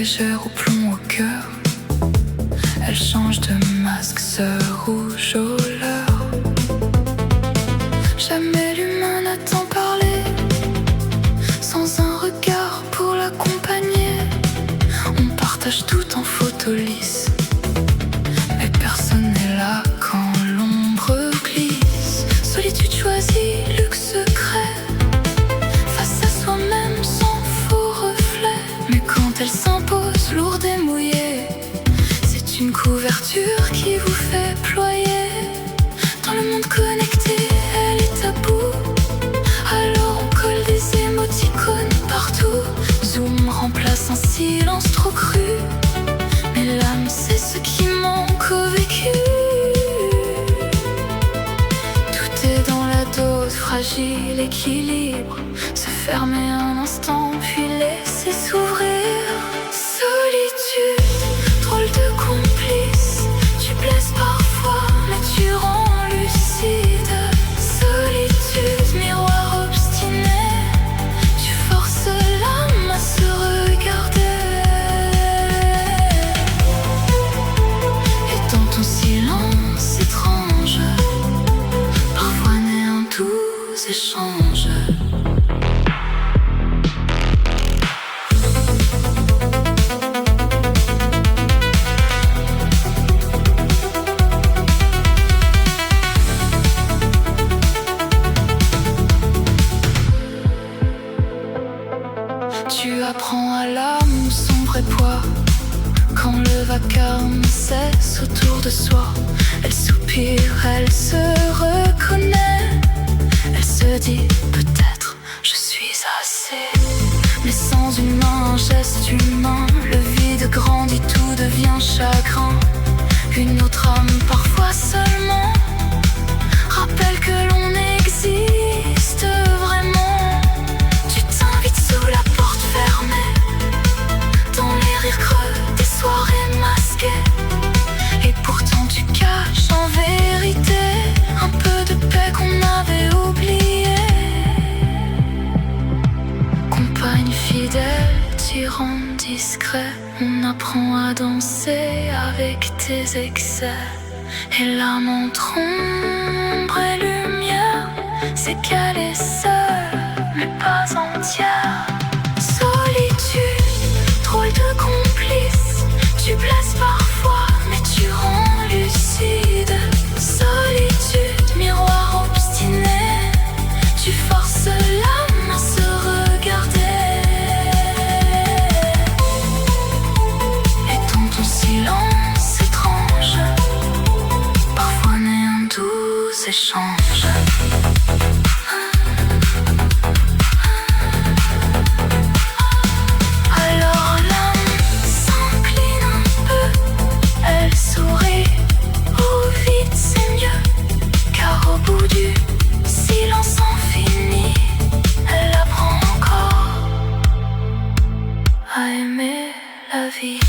légère au plomb au cœur. Elle change de masque, se rouge aux lèvres. Jamais l'humain n'a tant parlé, sans un regard pour l'accompagner. On partage tout en photo lisse, mais personne n'est là quand l'ombre glisse. Solitude choisie, luxe secret, face à soi-même sans faux reflet. Mais quand elle s'impose, lourde et mouillée, c'est une couverture qui vous fait ployer. Dans le monde connecté, elle est tabou, alors on colle des émoticônes partout. Zoom remplace un silence trop cru, mais l'âme c'est ce qui manque au vécu. Tout est dans la dose, fragile équilibre. Se fermer un instant puis laisser s'ouvrir. Solitude, drôle de complice. Tu blesses parfois mais tu rends lucide. Solitude, miroir obstiné. Tu forces l'âme à se regarder. Et dans ton silence étrange, parfois naît un doux échange. Tu apprends à l'âme son vrai poids. Quand le vacarme cesse autour de soi, elle soupire, elle se reconnaît. Elle se dit peut-être je suis assez. Mais sans une main, un geste humain, le vide grandit, tout devient chagrin. Une autre âme, parfois seulement, rappelle que l'on existe vraiment. Tu t'invites sous la porte fermée, dans les rires creux des soirées masquées. Et pourtant tu caches en vérité un peu de paix qu'on avait oublié. Compagne fidèle, tyran discret, on apprend à danser avec tes excès. Et l'âme entre ombre et lumière, c'est qu'elle est seule mais pas entière. Solitude, drôle de complice. Tu blesses parfois mais tu rends lucide. Solitude, miroir obstiné. Tu forces l'âme à se regarder. Et dans ton silence étrange, parfois naît un doux échange. Alors l'âme s'incline un peu, elle sourit. Au vide c'est mieux, car au bout du silence infini, elle apprend encore à aimer la vie.